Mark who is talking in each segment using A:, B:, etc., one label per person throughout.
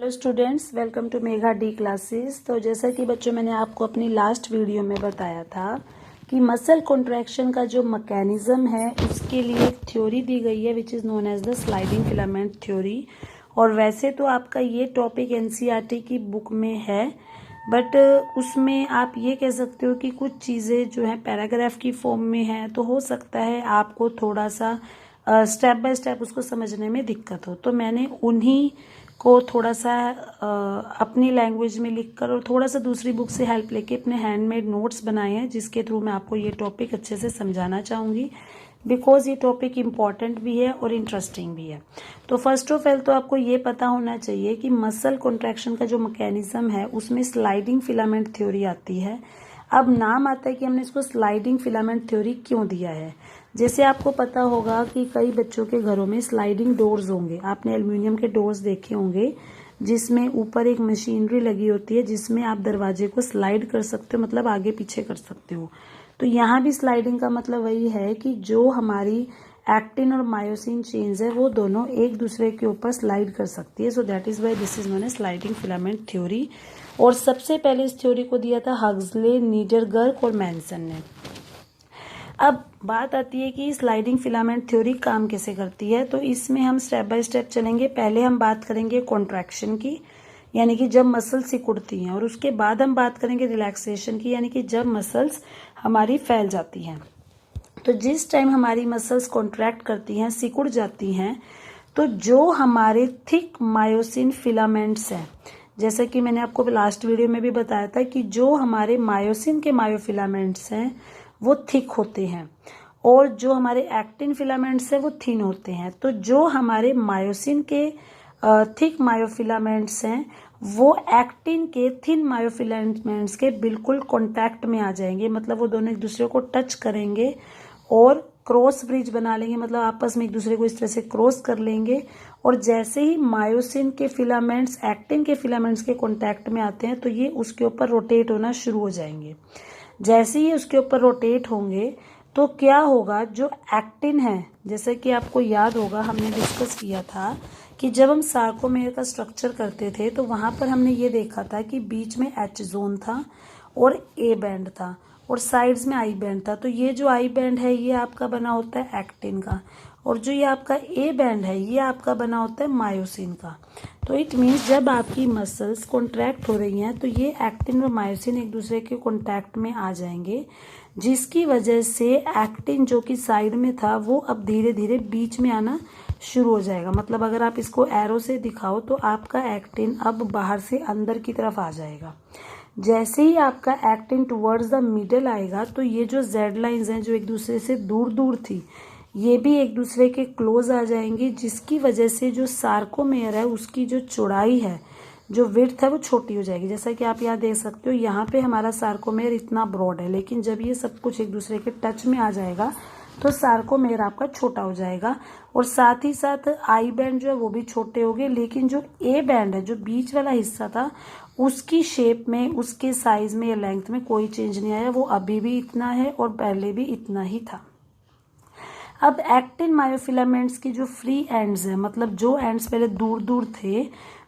A: Hello students, welcome to Megha D classes. तो जैसा कि बच्चों मैंने आपको अपनी लास्ट वीडियो में बताया था कि मसल कॉन्ट्रैक्शन का जो मैकेनिज्म है उसके लिए एक थ्योरी दी गई है which is known as the sliding filament theory. और वैसे तो आपका ये टॉपिक एनसीईआरटी की बुक में है, बट उसमें आप ये कह सकते हो कि कुछ चीज़ें जो है पैराग्राफ की फॉर्म में है, तो हो सकता है आपको थोड़ा सा स्टेप बाय स्टेप उसको समझने में दिक्कत हो। तो मैंने उन्हीं को थोड़ा सा अपनी लैंग्वेज में लिखकर और थोड़ा सा दूसरी बुक से हेल्प लेके अपने हैंडमेड नोट्स बनाए हैं, जिसके थ्रू मैं आपको ये टॉपिक अच्छे से समझाना चाहूँगी, बिकॉज ये टॉपिक इम्पॉर्टेंट भी है और इंटरेस्टिंग भी है। तो फर्स्ट ऑफ ऑल तो आपको ये पता होना चाहिए कि मसल कॉन्ट्रैक्शन का जो मैकेनिज्म है उसमें स्लाइडिंग फिलामेंट थ्योरी आती है। अब नाम आता है कि हमने इसको स्लाइडिंग फिलामेंट थ्योरी क्यों दिया है। जैसे आपको पता होगा कि कई बच्चों के घरों में स्लाइडिंग डोर्स होंगे, आपने एल्युमिनियम के डोर्स देखे होंगे जिसमें ऊपर एक मशीनरी लगी होती है जिसमें आप दरवाजे को स्लाइड कर सकते हो, मतलब आगे पीछे कर सकते हो। तो यहाँ भी स्लाइडिंग का मतलब वही है कि जो हमारी एक्टिन और मायोसिन चेन्स है वो दोनों एक दूसरे के ऊपर स्लाइड कर सकती है। So that is why this is known as sliding filament theory. और सबसे पहले इस थ्योरी को दिया था हक्सले, नीडरगर्क और मैनसन ने। अब बात आती है कि स्लाइडिंग फिलामेंट थ्योरी काम कैसे करती है, तो इसमें हम स्टेप बाय स्टेप चलेंगे। पहले हम बात करेंगे कॉन्ट्रैक्शन की, यानी कि जब मसल सिकुड़ती हैं, और उसके बाद हम बात करेंगे रिलैक्सेशन की, यानी कि जब मसल्स हमारी फैल जाती हैं। तो जिस टाइम हमारी मसल्स कॉन्ट्रैक्ट करती हैं, सिकुड़ जाती हैं, तो जो हमारे थिक मायोसिन फिलामेंट्स हैं, जैसा कि मैंने आपको लास्ट वीडियो में भी बताया था कि जो हमारे मायोसिन के मायोफिलामेंट्स हैं वो थिक होते हैं और जो हमारे एक्टिन फिलामेंट्स हैं वो थिन होते हैं। तो जो हमारे मायोसिन के थिक मायोफिलामेंट्स हैं वो एक्टिन के थिन मायोफिलामेंट्स के बिल्कुल कांटेक्ट में आ जाएंगे, मतलब वो दोनों एक दूसरे को टच करेंगे और क्रॉस ब्रिज बना लेंगे, मतलब आपस में एक दूसरे को इस तरह से क्रॉस कर लेंगे। और जैसे ही मायोसिन के फिलामेंट्स एक्टिन के फिलामेंट्स के कांटेक्ट में आते हैं तो ये उसके ऊपर रोटेट होना शुरू हो जाएंगे। जैसे ही उसके ऊपर रोटेट होंगे तो क्या होगा, जो एक्टिन है, जैसे कि आपको याद होगा हमने डिस्कस किया था कि जब हम सार्कोमेयर का स्ट्रक्चर करते थे तो वहां पर हमने ये देखा था कि बीच में एच जोन था और ए बैंड था और साइड्स में आई बैंड था। तो ये जो आई बैंड है ये आपका बना होता है एक्टिन का, और जो ये आपका ए बैंड है ये आपका बना होता है मायोसिन का। तो इट मीन्स जब आपकी मसल्स कॉन्ट्रैक्ट हो रही हैं तो ये एक्टिन और मायोसिन एक दूसरे के कॉन्टैक्ट में आ जाएंगे, जिसकी वजह से एक्टिन जो कि साइड में था वो अब धीरे धीरे बीच में आना शुरू हो जाएगा। मतलब अगर आप इसको एरो से दिखाओ तो आपका एक्टिन अब बाहर से अंदर की तरफ आ जाएगा। जैसे ही आपका एक्टिन टुवर्ड्स द मिडल आएगा तो ये जो जेड लाइंस हैं जो एक दूसरे से दूर दूर थी ये भी एक दूसरे के क्लोज आ जाएंगी, जिसकी वजह से जो सार्कोमेयर है उसकी जो चौड़ाई है, जो विड्थ है वो छोटी हो जाएगी। जैसा कि आप यहाँ देख सकते हो, यहाँ पे हमारा सार्कोमेयर इतना ब्रॉड है, लेकिन जब ये सब कुछ एक दूसरे के टच में आ जाएगा तो सार्कोमेयर आपका छोटा हो जाएगा। और साथ ही साथ आई बैंड जो है वो भी छोटे हो गए, लेकिन जो ए बैंड है जो बीच वाला हिस्सा था उसकी शेप में, उसके साइज में या लेंथ में कोई चेंज नहीं आया, वो अभी भी इतना है और पहले भी इतना ही था। अब एक्टिन मायोफिलामेंट्स की जो फ्री एंड्स है, मतलब जो एंड्स पहले दूर दूर थे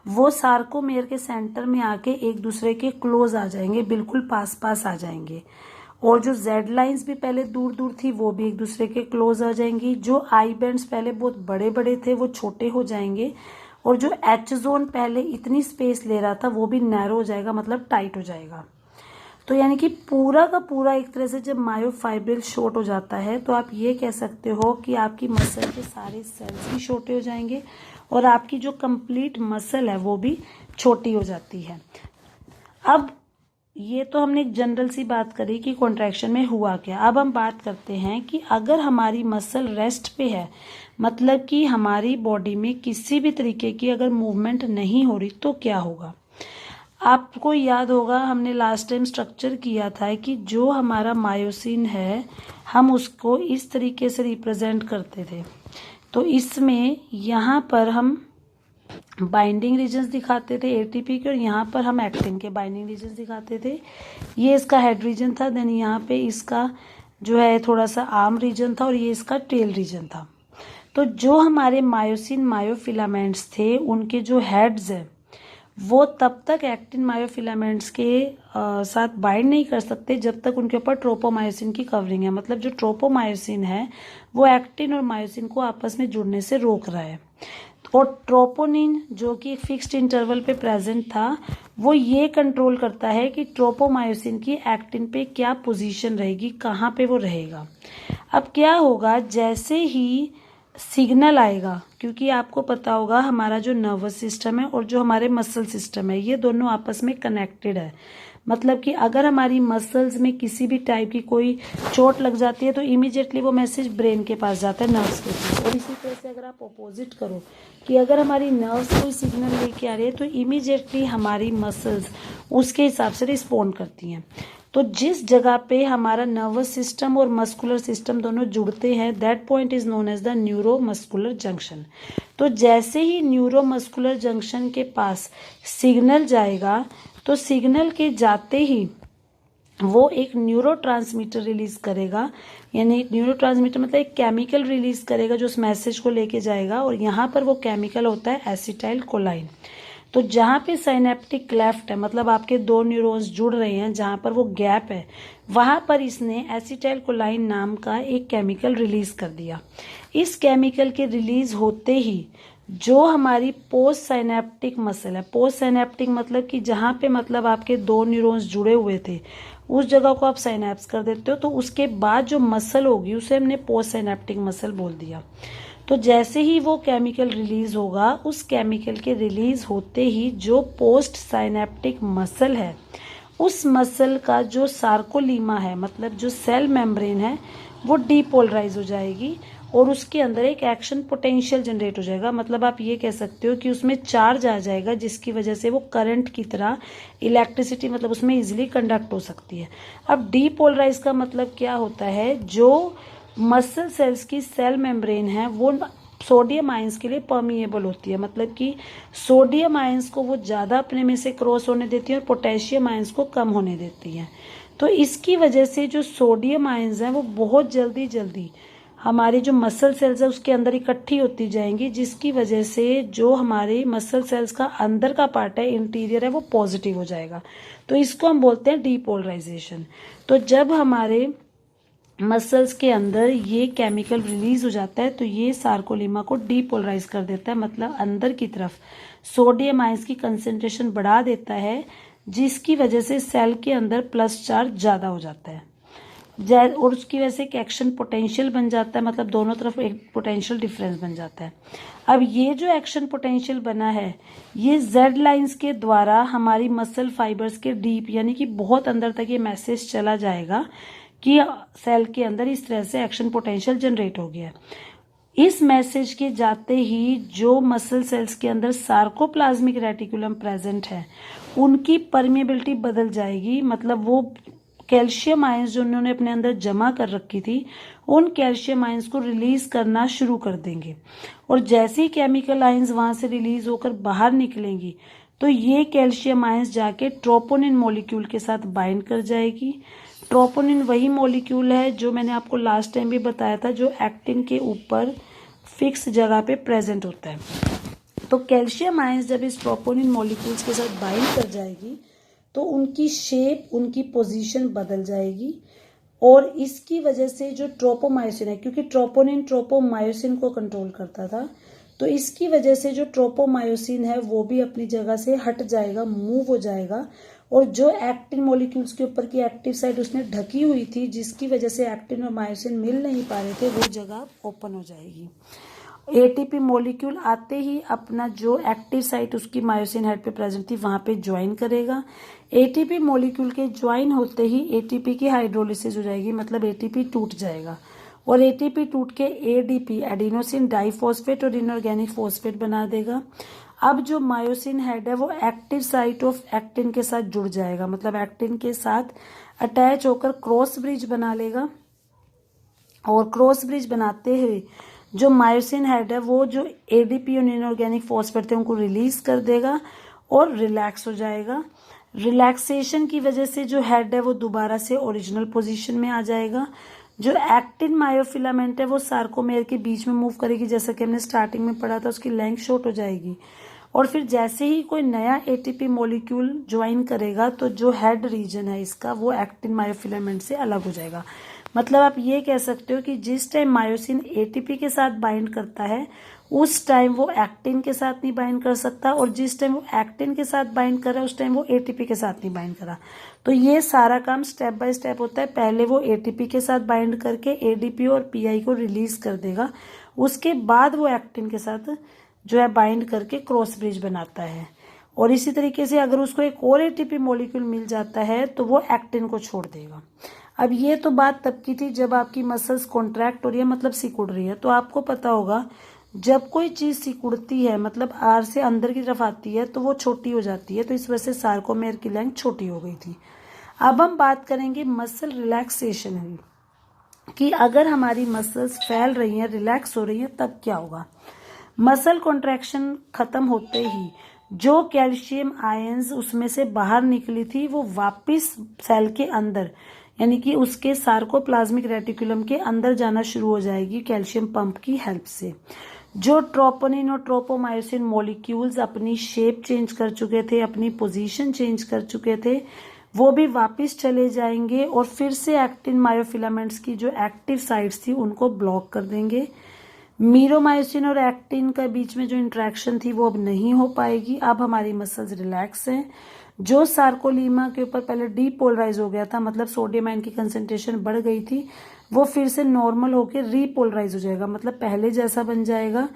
A: वो सार्कोमेयर के सेंटर में आके एक दूसरे के क्लोज आ जाएंगे, बिल्कुल पास पास आ जाएंगे। और जो जेड लाइंस भी पहले दूर दूर थी वो भी एक दूसरे के क्लोज आ जाएंगी। जो आई बैंड्स पहले बहुत बड़े बड़े थे वो छोटे हो जाएंगे, और जो एच जोन पहले इतनी स्पेस ले रहा था वो भी नैरो हो जाएगा, मतलब टाइट हो जाएगा। तो यानी कि पूरा का पूरा एक तरह से जब मायोफाइब्रिल शॉर्ट हो जाता है तो आप ये कह सकते हो कि आपकी मसल के सारे सेल्स भी छोटे हो जाएंगे और आपकी जो कंप्लीट मसल है वो भी छोटी हो जाती है। अब ये तो हमने एक जनरल सी बात करी कि कॉन्ट्रैक्शन में हुआ क्या। अब हम बात करते हैं कि अगर हमारी मसल रेस्ट पे है, मतलब कि हमारी बॉडी में किसी भी तरीके की अगर मूवमेंट नहीं हो रही तो क्या होगा। आपको याद होगा हमने लास्ट टाइम स्ट्रक्चर किया था कि जो हमारा मायोसिन है हम उसको इस तरीके से रिप्रेजेंट करते थे। तो इसमें यहाँ पर हम बाइंडिंग रीजन्स दिखाते थे एटीपी के, और यहाँ पर हम एक्टिन के बाइंडिंग रीजन्स दिखाते थे। ये इसका हेड रीजन था, देन यहाँ पे इसका जो है थोड़ा सा आर्म रीजन था और ये इसका टेल रीजन था। तो जो हमारे मायोसिन मायोफिलामेंट्स थे उनके जो हेड्स है वो तब तक एक्टिन मायोफिलामेंट्स के साथ बाइंड नहीं कर सकते जब तक उनके ऊपर ट्रोपोमायोसिन की कवरिंग है। मतलब जो ट्रोपोमायोसिन है वो एक्टिन और मायोसिन को आपस में जुड़ने से रोक रहा है। और ट्रोपोनिन जो कि एक फिक्स्ड इंटरवल पे प्रेजेंट था, वो ये कंट्रोल करता है कि ट्रोपोमायोसिन की एक्टिन पे क्या पोजीशन रहेगी, कहाँ पे वो रहेगा। अब क्या होगा, जैसे ही सिग्नल आएगा, क्योंकि आपको पता होगा हमारा जो नर्वस सिस्टम है और जो हमारे मसल सिस्टम है ये दोनों आपस में कनेक्टेड है। मतलब कि अगर हमारी मसल्स में किसी भी टाइप की कोई चोट लग जाती है तो इमीडिएटली वो मैसेज ब्रेन के पास जाता है, नर्व्स के पास। और इसी तरह से अगर आप अपोजिट करो कि अगर हमारी नर्व्स कोई सिग्नल लेके आ रही है तो इमीडिएटली हमारी मसल्स उसके हिसाब से रिस्पॉन्ड करती हैं। तो जिस जगह पे हमारा नर्वस सिस्टम और मस्कुलर सिस्टम दोनों जुड़ते हैं, that point is known as the neuro muscular junction. तो जैसे ही न्यूरो मस्कुलर जंक्शन के पास सिग्नल जाएगा तो सिग्नल के जाते ही वो एक न्यूरोट्रांसमीटर रिलीज करेगा, यानी न्यूरोट्रांसमीटर मतलब एक केमिकल रिलीज करेगा जो उस मैसेज को लेके जाएगा। और यहाँ पर वो केमिकल होता है एसिटाइल कोलाइन। तो जहाँ पे साइनेप्टिक क्लेफ्ट है, मतलब आपके दो न्यूरॉन्स जुड़ रहे हैं, जहाँ पर वो गैप है, वहां पर इसने एसिटाइल कोलाइन नाम का एक केमिकल रिलीज कर दिया। इस केमिकल के रिलीज होते ही जो हमारी पोस्ट साइनेप्टिक मसल है, पोस्ट साइनेप्टिक मतलब कि जहाँ पे मतलब आपके दो न्यूरॉन्स जुड़े हुए थे उस जगह को आप साइनेप्स कर देते हो, तो उसके बाद जो मसल होगी उसे हमने पोस्ट साइनेप्टिक मसल बोल दिया। तो जैसे ही वो केमिकल रिलीज होगा, उस केमिकल के रिलीज होते ही जो पोस्ट साइनेप्टिक मसल है उस मसल का जो सार्कोलीमा है, मतलब जो सेल मेम्ब्रेन है, वो डीपोलराइज हो जाएगी और उसके अंदर एक एक्शन पोटेंशियल जनरेट हो जाएगा। मतलब आप ये कह सकते हो कि उसमें चार्ज आ जाएगा जिसकी वजह से वो करंट की तरह इलेक्ट्रिसिटी मतलब उसमें इजीली कंडक्ट हो सकती है। अब डीपोलराइज का मतलब क्या होता है, जो मसल सेल्स की सेल मेम्ब्रेन है वो सोडियम आयंस के लिए परमिएबल होती है। मतलब कि सोडियम आयंस को वो ज़्यादा अपने में से क्रॉस होने देती है और पोटेशियम आयंस को कम होने देती है। तो इसकी वजह से जो सोडियम आयंस हैं वो बहुत जल्दी जल्दी हमारी जो मसल सेल्स है उसके अंदर इकट्ठी होती जाएंगी, जिसकी वजह से जो हमारे मसल सेल्स का अंदर का पार्ट है, इंटीरियर है, वो पॉजिटिव हो जाएगा। तो इसको हम बोलते हैं डीपोलराइजेशन। तो जब हमारे मसल्स के अंदर ये केमिकल रिलीज हो जाता है तो ये सार्कोलीमा को डीपोलराइज कर देता है, मतलब अंदर की तरफ सोडियम आयंस की कंसेंट्रेशन बढ़ा देता है, जिसकी वजह से सेल के अंदर प्लस चार्ज ज़्यादा हो जाता है और उसकी वजह से एक एक्शन पोटेंशियल बन जाता है, मतलब दोनों तरफ एक पोटेंशियल डिफरेंस बन जाता है। अब ये जो एक्शन पोटेंशियल बना है ये जेड लाइंस के द्वारा हमारी मसल फाइबर्स के डीप यानी कि बहुत अंदर तक ये मैसेज चला जाएगा कि सेल के अंदर इस तरह से एक्शन पोटेंशियल जनरेट हो गया। इस मैसेज के जाते ही जो मसल सेल्स के अंदर सार्कोप्लाज्मिक रेटिकुलम प्रेजेंट है उनकी परमिएबिलिटी बदल जाएगी, मतलब वो कैल्शियम आयंस जो उन्होंने अपने अंदर जमा कर रखी थी उन कैल्शियम आयंस को रिलीज करना शुरू कर देंगे। और जैसे ही केमिकल आयंस वहां से रिलीज होकर बाहर निकलेंगी तो ये कैल्शियम आयंस जाके ट्रोपोनिन मॉलिक्यूल के साथ बाइंड कर जाएगी। ट्रोपोनिन वही मॉलिक्यूल है जो मैंने आपको लास्ट टाइम भी बताया था, जो एक्टिन के ऊपर फिक्स जगह पे प्रेजेंट होता है। तो कैल्शियम आयंस जब इस ट्रोपोनिन मॉलिक्यूल्स के साथ बाइंड कर जाएगी तो उनकी शेप, उनकी पोजीशन बदल जाएगी। और इसकी वजह से जो ट्रोपोमायोसिन है, क्योंकि ट्रोपोनिन ट्रोपोमायोसिन को कंट्रोल करता था, तो इसकी वजह से जो ट्रोपोमायोसिन है वो भी अपनी जगह से हट जाएगा, मूव हो जाएगा। और जो एक्टिन मॉलिक्यूल्स के ऊपर की एक्टिव साइट उसने ढकी हुई थी, जिसकी वजह से एक्टिन और मायोसिन मिल नहीं पा रहे थे, वो जगह ओपन हो जाएगी। एटीपी मॉलिक्यूल आते ही अपना जो एक्टिव साइट उसकी मायोसिन हेड पे प्रेजेंट थी वहां पे ज्वाइन करेगा। एटीपी मॉलिक्यूल के ज्वाइन होते ही एटीपी की हाइड्रोलिसिस हो जाएगी, मतलब एटीपी टूट जाएगा और एटीपी टूट के एडीपी एडिनोसिन डाइफॉस्फेट और इनऑर्गेनिक फॉस्फेट बना देगा। अब जो मायोसिन हेड है वो एक्टिव साइट ऑफ एक्टिन के साथ जुड़ जाएगा, मतलब एक्टिन के साथ अटैच होकर क्रॉस ब्रिज बना लेगा। और क्रॉस ब्रिज बनाते हुए जो मायोसिन हेड है वो जो एडीपी और इनऑर्गेनिक फॉस्फेट थे उनको रिलीज कर देगा और रिलैक्स हो जाएगा। रिलैक्सेशन की वजह से जो हेड है वो दोबारा से ओरिजिनल पोजीशन में आ जाएगा। जो एक्टिन मायोफिलामेंट है वो सार्कोमेयर के बीच में मूव करेगी, जैसा कि हमने स्टार्टिंग में पढ़ा था, उसकी लेंथ शॉर्ट हो जाएगी और फिर जैसे ही कोई नया एटीपी मॉलिक्यूल ज्वाइन करेगा तो जो हेड रीजन है इसका वो एक्टिन मायोफिलामेंट से अलग हो जाएगा। मतलब आप ये कह सकते हो कि जिस टाइम मायोसिन एटीपी के साथ बाइंड करता है उस टाइम वो एक्टिन के साथ नहीं बाइंड कर सकता, और जिस टाइम वो एक्टिन के साथ बाइंड कर रहा है उस टाइम वो एटीपी के साथ नहीं बाइंड कर रहा। तो ये सारा काम स्टेप बाय स्टेप होता है। पहले वो एटीपी के साथ बाइंड करके एडीपी और पीआई को रिलीज कर देगा, उसके बाद वो एक्टिन के साथ जो है बाइंड करके क्रॉस ब्रिज बनाता है। और इसी तरीके से अगर उसको एक और एटीपी मॉलिक्यूल मिल जाता है तो वो एक्टिन को छोड़ देगा। अब ये तो बात तब की थी जब आपकी मसल्स कॉन्ट्रैक्ट हो रही है, मतलब सिकुड़ रही है। तो आपको पता होगा जब कोई चीज सिकुड़ती है मतलब आर से अंदर की तरफ आती है तो वो छोटी हो जाती है, तो इस वजह से सार्कोमेयर की लेंथ छोटी हो गई थी। अब हम बात करेंगे मसल रिलैक्सेशन की, कि अगर हमारी मसल्स फैल रही हैं, रिलैक्स हो रही हैं, तब क्या होगा। मसल कॉन्ट्रैक्शन खत्म होते ही जो कैल्शियम आयंस उसमें से बाहर निकली थी वो वापस सेल के अंदर यानी कि उसके सार्कोप्लाज्मिक रेटिकुलम के अंदर जाना शुरू हो जाएगी कैल्शियम पंप की हेल्प से। जो ट्रोपोनिन और ट्रोपोमायोसिन मॉलिक्यूल्स अपनी शेप चेंज कर चुके थे, अपनी पोजीशन चेंज कर चुके थे, वो भी वापस चले जाएंगे और फिर से एक्टिन मायोफिलामेंट्स की जो एक्टिव साइट्स थी उनको ब्लॉक कर देंगे। मीरोमायोसिन और एक्टिन के बीच में जो इंटरेक्शन थी वो अब नहीं हो पाएगी। अब हमारी मसल्स रिलैक्स हैं। जो सार्कोलीमा के ऊपर पहले डीपोलराइज हो गया था, मतलब सोडियम आयन की कंसेंट्रेशन बढ़ गई थी, वो फिर से नॉर्मल होकर रीपोलराइज हो जाएगा, मतलब पहले जैसा बन जाएगा।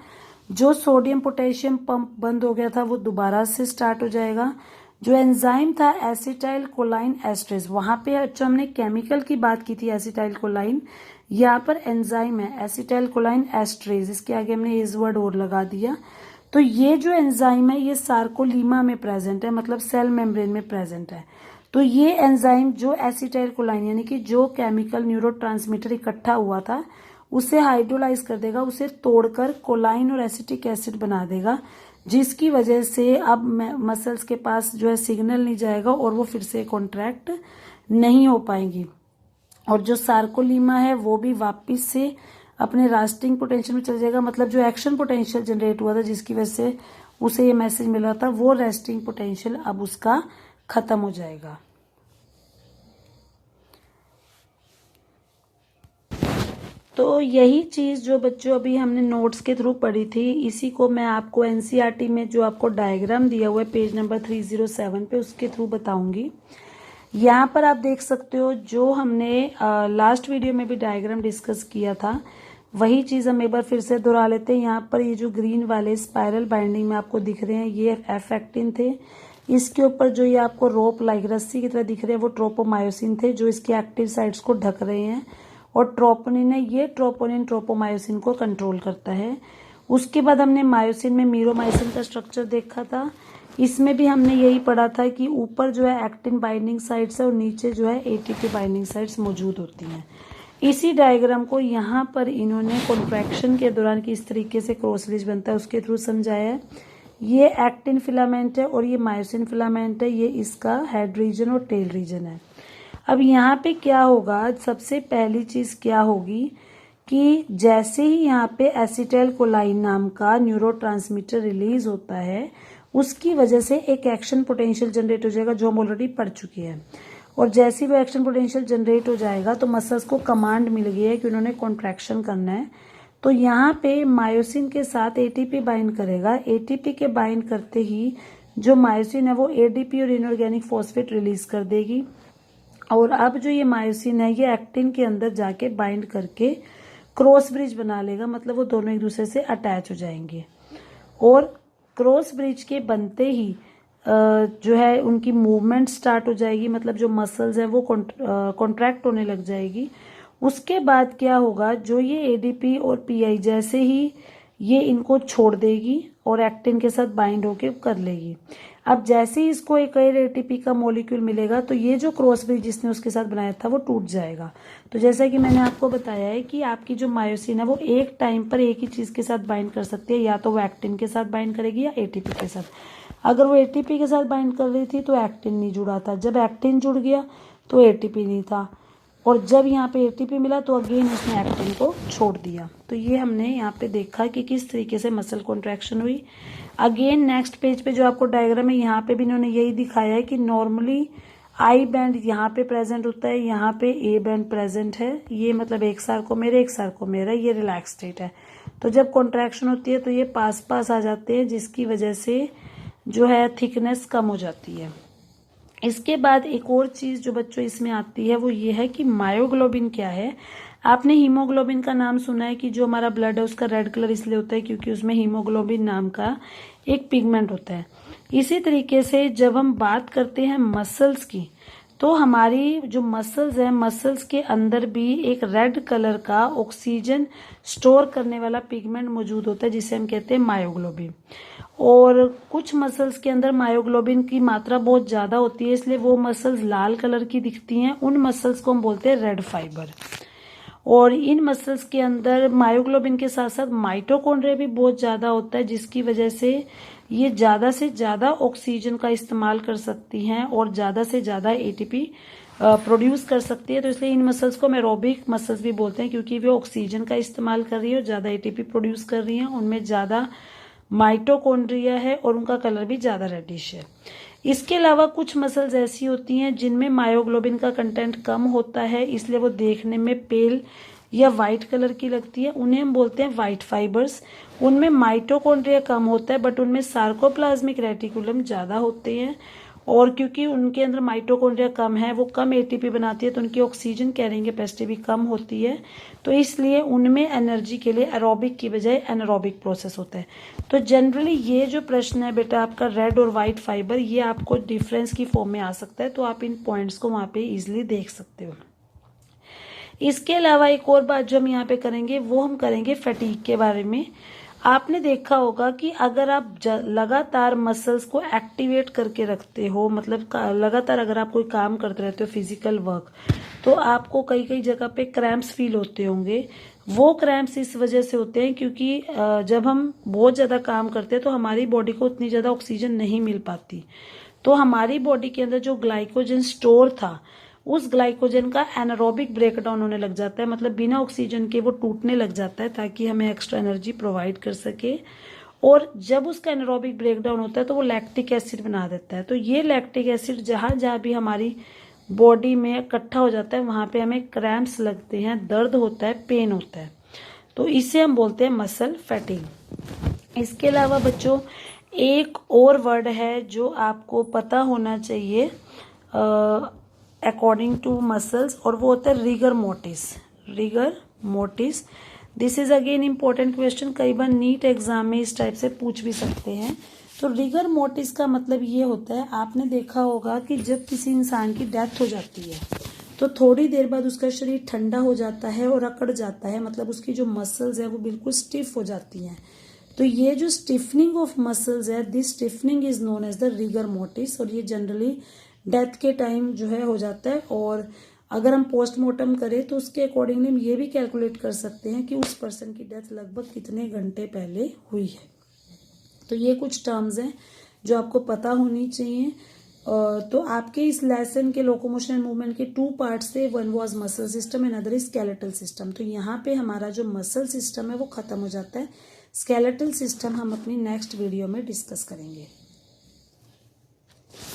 A: जो सोडियम पोटेशियम पंप बंद हो गया था वो दोबारा से स्टार्ट हो जाएगा। जो एंजाइम था एसिटाइल कोलाइन एस्ट्रेज, वहां पे अच्छा हमने केमिकल की बात की थी एसिटाइल कोलाइन, यहाँ पर एंजाइम है एसिटाइल कोलाइन एस्ट्रेज, इसके आगे हमने इस वर्ड और लगा दिया। तो ये जो एंजाइम है ये सार्कोलीमा में प्रेजेंट है, मतलब सेल मेम्ब्रेन में प्रेजेंट है। तो ये एंजाइम जो एसिटाइल कोलाइन यानी कि जो केमिकल न्यूरोट्रांसमीटर इकट्ठा हुआ था उसे हाइड्रोलाइज कर देगा, उसे तोड़कर कोलाइन और एसिटिक एसिड बना देगा, जिसकी वजह से अब मसल्स के पास जो है सिग्नल नहीं जाएगा और वो फिर से कॉन्ट्रैक्ट नहीं हो पाएंगी। और जो सार्कोलीमा है वो भी वापस से अपने रेस्टिंग पोटेंशियल में चल जाएगा, मतलब जो एक्शन पोटेंशियल जनरेट हुआ था जिसकी वजह से उसे ये मैसेज मिला था वो रेस्टिंग पोटेंशियल अब उसका खत्म हो जाएगा। तो यही चीज जो बच्चों अभी हमने नोट्स के थ्रू पढ़ी थी, इसी को मैं आपको एनसीईआरटी में जो आपको डायग्राम दिया हुआ है पेज नंबर 307 पे उसके थ्रू बताऊंगी। यहाँ पर आप देख सकते हो जो हमने लास्ट वीडियो में भी डायग्राम डिस्कस किया था वही चीज हम एक बार फिर से दोहरा लेते हैं। यहाँ पर ये जो ग्रीन वाले स्पाइरल बाइंडिंग में आपको दिख रहे हैं ये एफ एक्टिन थे, इसके ऊपर जो ये आपको रोप लाइक रस्सी की तरह दिख रहे हैं वो ट्रोपोमायोसिन थे जो इसकी एक्टिव साइट्स को ढक रहे हैं, और ट्रोपोनिन है, ये ट्रोपोनिन ट्रोपोमायोसिन को कंट्रोल करता है। उसके बाद हमने मायोसिन में मीरोमायोसिन का स्ट्रक्चर देखा था, इसमें भी हमने यही पढ़ा था कि ऊपर जो है एक्टिन बाइंडिंग साइट्स है और नीचे जो है एटीपी बाइंडिंग साइट्स मौजूद होती हैं। इसी डायग्राम को यहाँ पर इन्होंने कॉन्ट्रैक्शन के दौरान किस तरीके से क्रॉस ब्रिज बनता है उसके थ्रू समझाया है। ये एक्टिन फिलामेंट है और ये मायोसिन फिलामेंट है, ये इसका हेड रीजन और टेल रीजन है। अब यहाँ पे क्या होगा, सबसे पहली चीज क्या होगी कि जैसे ही यहाँ पे एसिटाइल कोलाइन नाम का न्यूरोट्रांसमीटर रिलीज होता है उसकी वजह से एक एक्शन पोटेंशियल जनरेट हो जाएगा जो हम ऑलरेडी पढ़ चुके हैं, और जैसे ही वो एक्शन पोटेंशियल जनरेट हो जाएगा तो मसल्स को कमांड मिल गई है कि उन्होंने कॉन्ट्रैक्शन करना है। तो यहाँ पे मायोसिन के साथ एटीपी बाइंड करेगा, एटीपी के बाइंड करते ही जो मायोसिन है वो एडीपी और इनऑर्गेनिक फॉस्फेट रिलीज कर देगी, और अब जो ये मायोसिन है ये एक्टिन के अंदर जाके बाइंड करके क्रॉस ब्रिज बना लेगा, मतलब वो दोनों एक दूसरे से अटैच हो जाएंगे, और क्रॉस ब्रिज के बनते ही जो है उनकी मूवमेंट स्टार्ट हो जाएगी, मतलब जो मसल्स है वो कॉन्ट्रैक्ट होने लग जाएगी। उसके बाद क्या होगा, जो ये एडीपी और पीआई जैसे ही ये इनको छोड़ देगी और एक्टिन के साथ बाइंड होके कर लेगी। अब जैसे ही इसको एक और एटीपी का मॉलिक्यूल मिलेगा तो ये जो क्रॉस ब्रिज जिसने उसके साथ बनाया था वो टूट जाएगा। तो जैसा कि मैंने आपको बताया है कि आपकी जो मायोसिन है वो एक टाइम पर एक ही चीज के साथ बाइंड कर सकती है, या तो वो एक्टिन के साथ बाइंड करेगी या एटीपी के साथ। अगर वो एटीपी के साथ बाइंड कर रही थी तो एक्टिन नहीं जुड़ा था, जब एक्टिन जुड़ गया तो एटीपी नहीं था, और जब यहाँ पे एटीपी मिला तो अगेन उसने एक्टिन को छोड़ दिया। तो ये हमने यहाँ पे देखा कि किस तरीके से मसल कॉन्ट्रैक्शन हुई। अगेन नेक्स्ट पेज पे जो आपको डायग्राम है यहाँ पे भी इन्होंने यही दिखाया है कि नॉर्मली आई बैंड यहाँ पे प्रेजेंट होता है, यहाँ पे ए बैंड प्रेजेंट है। ये मतलब एक सार्कोमेर एक सार्कोमेर है, ये रिलैक्स स्टेट है। तो जब कॉन्ट्रैक्शन होती है तो ये पास पास आ जाते हैं, जिसकी वजह से जो है थिकनेस कम हो जाती है। इसके बाद एक और चीज जो बच्चों इसमें आती है वो ये है कि मायोग्लोबिन क्या है। आपने हीमोग्लोबिन का नाम सुना है कि जो हमारा ब्लड है उसका रेड कलर इसलिए होता है क्योंकि उसमें हीमोग्लोबिन नाम का एक पिगमेंट होता है। इसी तरीके से जब हम बात करते हैं मसल्स की, तो हमारी जो मसल्स है, मसल्स के अंदर भी एक रेड कलर का ऑक्सीजन स्टोर करने वाला पिगमेंट मौजूद होता है जिसे हम कहते हैं मायोग्लोबिन। और कुछ मसल्स के अंदर मायोग्लोबिन की मात्रा बहुत ज्यादा होती है, इसलिए वो मसल्स लाल कलर की दिखती हैं। उन मसल्स को हम बोलते हैं रेड फाइबर। और इन मसल्स के अंदर मायोग्लोबिन के साथ साथ माइटोकॉन्ड्रिया भी बहुत ज्यादा होता है, जिसकी वजह से ये ज्यादा से ज्यादा ऑक्सीजन का इस्तेमाल कर सकती हैं और ज्यादा से ज्यादा एटीपी प्रोड्यूस कर सकती है। तो इसलिए इन मसल्स को हम एरोबिक मसल्स भी बोलते हैं, क्योंकि वे ऑक्सीजन का इस्तेमाल कर रही है और ज्यादा एटीपी प्रोड्यूस कर रही हैं। उनमें ज्यादा माइटोकॉन्ड्रिया है और उनका कलर भी ज्यादा रेडिश है। इसके अलावा कुछ मसल्स ऐसी होती हैं जिनमें मायोग्लोबिन का कंटेंट कम होता है, इसलिए वो देखने में पेल या व्हाइट कलर की लगती है। उन्हें हम बोलते हैं व्हाइट फाइबर्स। उनमें माइटोकॉन्ड्रिया कम होता है बट उनमें सार्कोप्लाज्मिक रेटिकुलम ज्यादा होते हैं, और क्योंकि उनके अंदर माइटोकॉन्ड्रिया कम है, वो कम एटीपी बनाती है, तो उनकी ऑक्सीजन कैरिंग कैपेसिटी भी कम होती है। तो इसलिए उनमें एनर्जी के लिए एरोबिक की बजाय एनारोबिक प्रोसेस होता है। तो जनरली ये जो प्रश्न है बेटा आपका रेड और व्हाइट फाइबर, ये आपको डिफरेंस की फॉर्म में आ सकता है, तो आप इन पॉइंट्स को वहां पे इजिली देख सकते हो। इसके अलावा एक और बात जो हम यहाँ पे करेंगे वो हम करेंगे फैटीग के बारे में। आपने देखा होगा कि अगर आप लगातार मसल्स को एक्टिवेट करके रखते हो, मतलब लगातार अगर आप कोई काम करते रहते हो फिजिकल वर्क, तो आपको कई कई जगह पे क्रैम्प्स फील होते होंगे। वो क्रैम्प्स इस वजह से होते हैं क्योंकि जब हम बहुत ज्यादा काम करते हैं तो हमारी बॉडी को उतनी ज्यादा ऑक्सीजन नहीं मिल पाती। तो हमारी बॉडी के अंदर जो ग्लाइकोजन स्टोर था, उस ग्लाइकोजन का एनारोबिक ब्रेकडाउन होने लग जाता है, मतलब बिना ऑक्सीजन के वो टूटने लग जाता है ताकि हमें एक्स्ट्रा एनर्जी प्रोवाइड कर सके। और जब उसका एनारोबिक ब्रेकडाउन होता है तो वो लैक्टिक एसिड बना देता है। तो ये लैक्टिक एसिड जहां जहां भी हमारी बॉडी में इकट्ठा हो जाता है वहां पे हमें क्रैम्प्स लगते हैं, दर्द होता है, पेन होता है। तो इसे हम बोलते हैं मसल फैटिग। इसके अलावा बच्चों एक और वर्ड है जो आपको पता होना चाहिए अकॉर्डिंग टू मसल्स, और वो होता है rigor mortis. Rigor mortis, this is again important question, कई बार नीट एग्जाम में इस टाइप से पूछ भी सकते हैं। तो रिगर मोटिस का मतलब ये होता है, आपने देखा होगा कि जब किसी इंसान की डेथ हो जाती है तो थोड़ी देर बाद उसका शरीर ठंडा हो जाता है और अकड़ जाता है, मतलब उसकी जो मसल्स है वो बिल्कुल स्टिफ हो जाती हैं। तो ये जो स्टिफनिंग ऑफ मसल्स है, this stiffening is known as the rigor mortis, और ये जनरली डेथ के टाइम जो है हो जाता है। और अगर हम पोस्टमार्टम करें तो उसके अकॉर्डिंगली हम ये भी कैलकुलेट कर सकते हैं कि उस पर्सन की डेथ लगभग कितने घंटे पहले हुई है। तो ये कुछ टर्म्स हैं जो आपको पता होनी चाहिए। तो आपके इस लेसन के लोकोमोशन एंड मूवमेंट के 2 पार्ट्स थे, one was muscle system and other is skeletal system. तो यहाँ पे हमारा जो मसल सिस्टम है वो खत्म हो जाता है। स्केलेटल सिस्टम हम अपनी नेक्स्ट वीडियो में डिस्कस करेंगे।